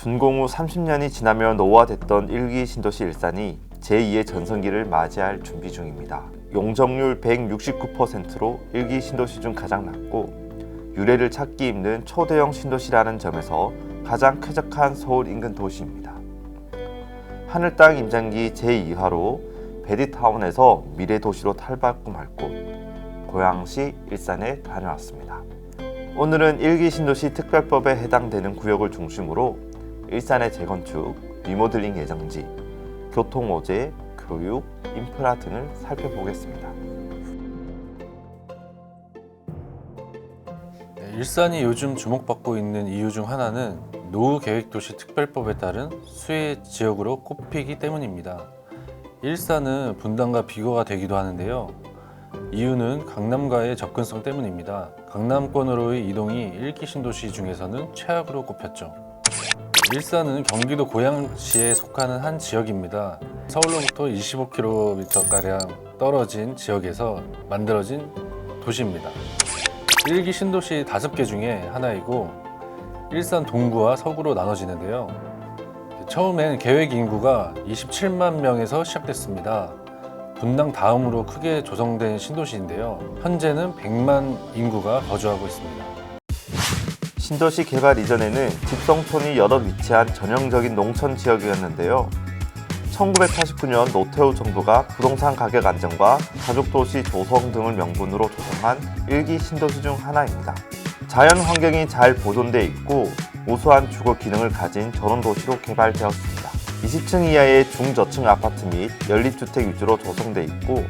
준공 후 30년이 지나며 노후화됐던 1기 신도시 일산이 제2의 전성기를 맞이할 준비 중입니다. 용적률 169%로 1기 신도시 중 가장 낮고 유래를 찾기 힘든 초대형 신도시라는 점에서 가장 쾌적한 서울 인근 도시입니다. 하늘 땅 임장기 제2화로 베디타운에서 미래도시로 탈바꿈할 곳 고양시 일산에 다녀왔습니다. 오늘은 1기 신도시 특별법에 해당되는 구역을 중심으로 일산의 재건축, 리모델링 예정지, 교통 호재, 교육, 인프라 등을 살펴보겠습니다. 일산이 요즘 주목받고 있는 이유 중 하나는 노후계획도시 특별법에 따른 수혜 지역으로 꼽히기 때문입니다. 일산은 분당과 비교가 되기도 하는데요. 이유는 강남과의 접근성 때문입니다. 강남권으로의 이동이 1기 신도시 중에서는 최악으로 꼽혔죠. 일산은 경기도 고양시에 속하는 한 지역입니다. 서울로부터 25km가량 떨어진 지역에서 만들어진 도시입니다. 1기 신도시 5개 중에 하나이고 일산 동구와 서구로 나눠지는데요. 처음엔 계획 인구가 27만 명에서 시작됐습니다. 분당 다음으로 크게 조성된 신도시인데요. 현재는 100만 인구가 거주하고 있습니다. 신도시 개발 이전에는 집성촌이 여럿 위치한 전형적인 농촌 지역이었는데요. 1989년 노태우 정부가 부동산 가격 안정과 가족도시 조성 등을 명분으로 조성한 1기 신도시 중 하나입니다. 자연 환경이 잘 보존돼 있고 우수한 주거 기능을 가진 전원도시로 개발되었습니다. 20층 이하의 중저층 아파트 및 연립주택 위주로 조성돼 있고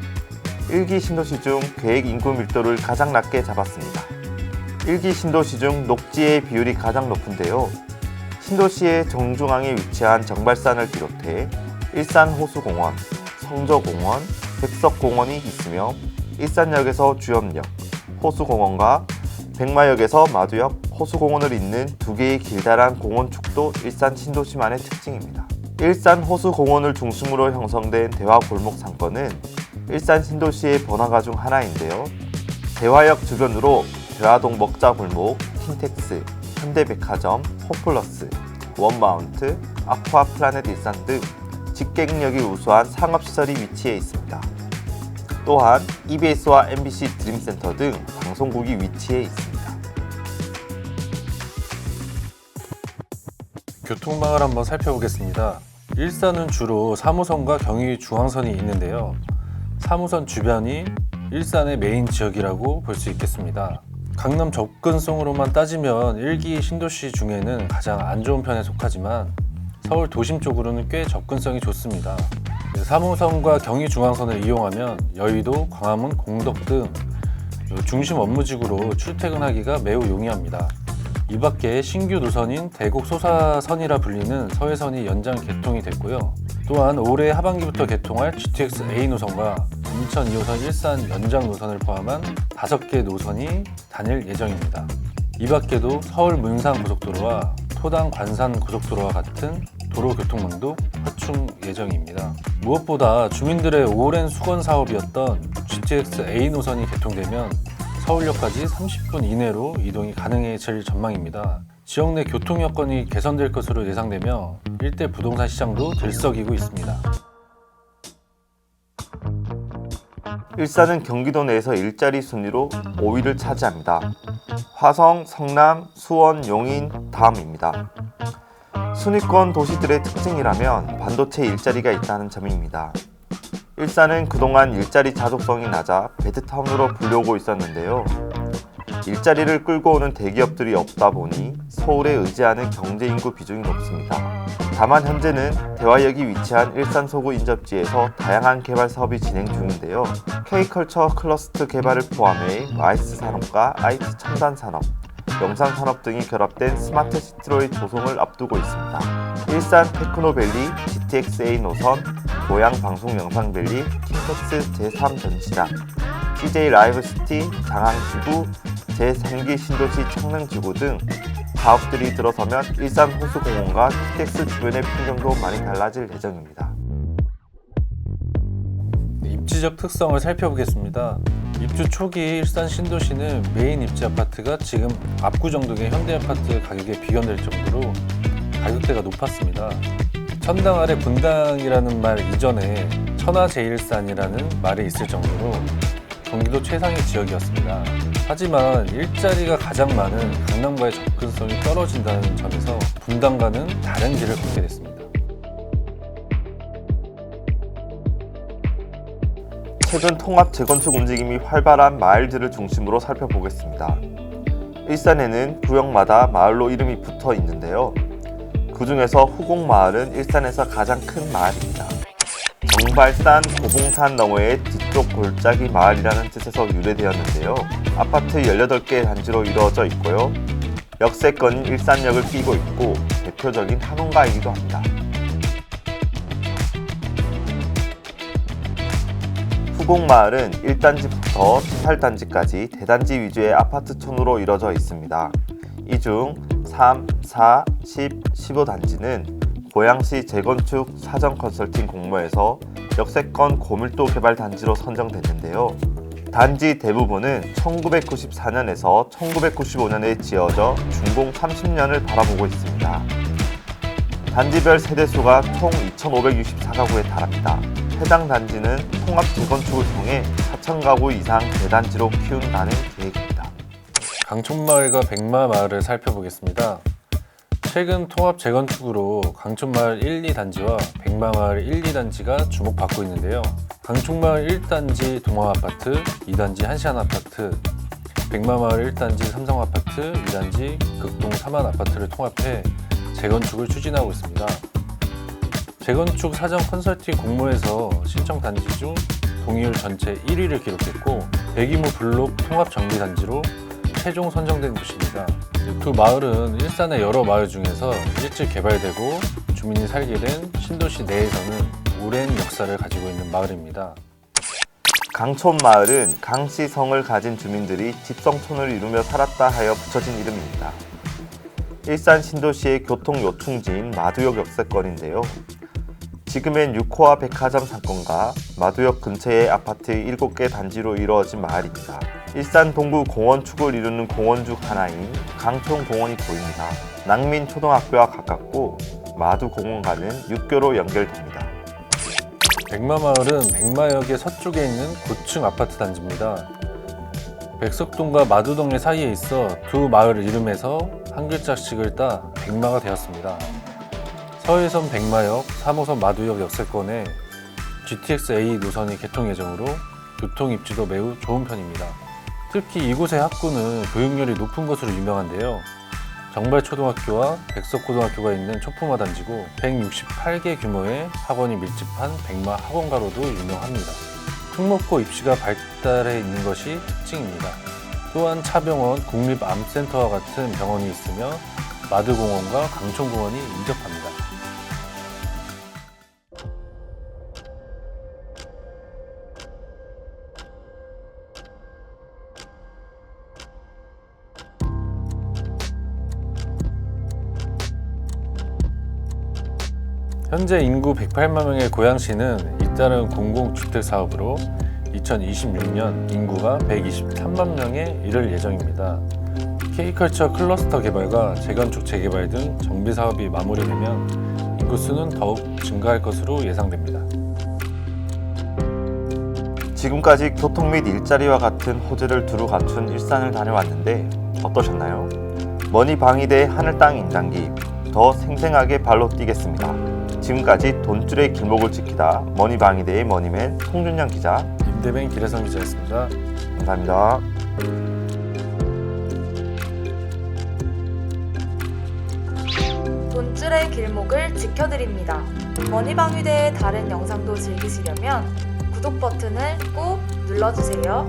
1기 신도시 중 계획 인구 밀도를 가장 낮게 잡았습니다. 1기 신도시 중 녹지의 비율이 가장 높은데요. 신도시의 정중앙에 위치한 정발산을 비롯해 일산호수공원, 성저공원, 백석공원이 있으며 일산역에서 주염역, 호수공원과 백마역에서 마두역, 호수공원을 잇는 2개의 길다란 공원축도 일산 신도시만의 특징입니다. 일산 호수공원을 중심으로 형성된 대화골목 상권은 일산 신도시의 번화가 중 하나인데요. 대화역 주변으로 대화동 먹자골목, 킨텍스, 현대백화점, 호플러스, 원마운트, 아쿠아플라넷 일산 등 직객력이 우수한 상업시설이 위치해 있습니다. 또한 EBS와 MBC 드림센터 등 방송국이 위치해 있습니다. 교통망을 한번 살펴보겠습니다. 일산은 주로 3호선과 경의 중앙선이 있는데요. 3호선 주변이 일산의 메인 지역이라고 볼 수 있겠습니다. 강남 접근성으로만 따지면 1기 신도시 중에는 가장 안 좋은 편에 속하지만 서울 도심 쪽으로는 꽤 접근성이 좋습니다. 3호선과 경의 중앙선을 이용하면 여의도, 광화문, 공덕 등 중심 업무지구로 출퇴근하기가 매우 용이합니다. 이 밖에 신규 노선인 대곡 소사선이라 불리는 서해선이 연장 개통이 됐고요. 또한 올해 하반기부터 개통할 GTX A 노선과 인천 2호선 일산 연장 노선을 포함한 5개 노선이 다닐 예정입니다. 이 밖에도 서울 문산 고속도로와 토당 관산 고속도로와 같은 도로 교통망도 확충 예정입니다. 무엇보다 주민들의 오랜 수건 사업이었던 GTX A 노선이 개통되면 서울역까지 30분 이내로 이동이 가능해질 전망입니다. 지역 내 교통 여건이 개선될 것으로 예상되며 일대 부동산 시장도 들썩이고 있습니다. 일산은 경기도 내에서 일자리 순위로 5위를 차지합니다. 화성, 성남, 수원, 용인 다음입니다. 순위권 도시들의 특징이라면 반도체 일자리가 있다는 점입니다. 일산은 그동안 일자리 자족성이 낮아 베드타운으로 불려오고 있었는데요. 일자리를 끌고 오는 대기업들이 없다 보니 서울에 의지하는 경제인구 비중이 높습니다. 다만 현재는 대화역이 위치한 일산 서구 인접지에서 다양한 개발 사업이 진행 중인데요. K컬처 클러스터 개발을 포함해 YS 산업과 IT 첨단 산업, 영상 산업 등이 결합된 스마트 시티로의 조성을 앞두고 있습니다. 일산 테크노밸리, GTX-A 노선, 고양 방송영상밸리, 킨텍스 제3전시장, CJ 라이브시티, 장항지구, 제3기 신도시 창릉지구 등 사업들이 들어서면 일산 호수공원과 킨텍스 주변의 풍경도 많이 달라질 예정입니다. 입지적 특성을 살펴보겠습니다. 입주 초기 일산 신도시는 메인 입지 아파트가 지금 압구정동의 현대아파트 가격에 비견될 정도로 가격대가 높았습니다. 천당 아래 분당이라는 말 이전에 천하제일산이라는 말이 있을 정도로 경기도 최상의 지역이었습니다. 하지만 일자리가 가장 많은 강남과의 접근성이 떨어진다는 점에서 분당과는 다른 길을 걷게 됐습니다. 최근 통합 재건축 움직임이 활발한 마을들을 중심으로 살펴보겠습니다. 일산에는 구역마다 마을로 이름이 붙어 있는데요. 그 중에서 후곡마을은 일산에서 가장 큰 마을입니다. 정발산 고봉산 너머의 뒤쪽 골짜기 마을이라는 뜻에서 유래되었는데요. 아파트 18개 단지로 이루어져 있고요. 역세권인 일산역을 끼고 있고 대표적인 학원가이기도 합니다. 후곡마을은 1단지부터 18단지까지 대단지 위주의 아파트촌으로 이루어져 있습니다. 이 중 3, 4, 10, 15단지는 고양시 재건축 사전 컨설팅 공모에서 역세권 고밀도 개발 단지로 선정됐는데요. 단지 대부분은 1994년에서 1995년에 지어져 준공 30년을 바라보고 있습니다. 단지별 세대수가 총 2,564가구에 달합니다. 해당 단지는 통합 재건축을 통해 4,000가구 이상 대단지로 키운다는 계획입니다. 강촌마을과 백마마을을 살펴보겠습니다. 최근 통합 재건축으로 강촌마을 1, 2단지와 백마마을 1, 2단지가 주목받고 있는데요. 강촌마을 1단지 동화아파트, 2단지 한시안아파트, 백마마을 1단지 삼성아파트, 2단지 극동 삼안아파트를 통합해 재건축을 추진하고 있습니다. 재건축 사전 컨설팅 공모에서 신청 단지 중 동의율 전체 1위를 기록했고 대규모 블록 통합 정비 단지로 최종 선정된 곳입니다. 두 마을은 일산의 여러 마을 중에서 일찍 개발되고 주민이 살게 된 신도시 내에서는 오랜 역사를 가지고 있는 마을입니다. 강촌마을은 강씨성을 가진 주민들이 집성촌을 이루며 살았다 하여 붙여진 이름입니다. 일산 신도시의 교통 요충지인 마두역 역세권인데요. 지금엔 6호와 백화점 상권과 마두역 근처의 아파트 7개 단지로 이루어진 마을입니다. 일산 동구 공원축을 이루는 공원 중 하나인 강촌공원이 보입니다. 낭민초등학교와 가깝고 마두공원과는 육교로 연결됩니다. 백마마을은 백마역의 서쪽에 있는 고층 아파트 단지입니다. 백석동과 마두동의 사이에 있어 두 마을 이름에서 한 글자씩을 따 백마가 되었습니다. 서해선 백마역, 3호선 마두역 역세권에 GTX-A 노선이 개통 예정으로 교통 입지도 매우 좋은 편입니다. 특히 이곳의 학구는 교육열이 높은 것으로 유명한데요. 정발초등학교와 백석고등학교가 있는 초품화 단지고 168개 규모의 학원이 밀집한 백마 학원가로도 유명합니다. 특목고 입시가 발달해 있는 것이 특징입니다. 또한 차병원, 국립암센터와 같은 병원이 있으며 마두공원과 강촌공원이 인접합니다. 현재 인구 108만 명의 고양시는 잇따른 공공주택 사업으로 2026년 인구가 123만 명에 이를 예정입니다. K컬처 클러스터 개발과 재건축 재개발 등 정비 사업이 마무리되면 인구수는 더욱 증가할 것으로 예상됩니다. 지금까지 교통 및 일자리와 같은 호재를 두루 갖춘 일산을 다녀왔는데 어떠셨나요? 머니방위대 하늘 땅 인장기 더 생생하게 발로 뛰겠습니다. 지금까지 돈줄의 길목을 지키다 머니방위대의 머니맨 송준영 기자, 임대뱅 기래성 기자였습니다. 감사합니다. 돈줄의 길목을 지켜드립니다. 머니방위대의 다른 영상도 즐기시려면 구독 버튼을 꼭 눌러주세요.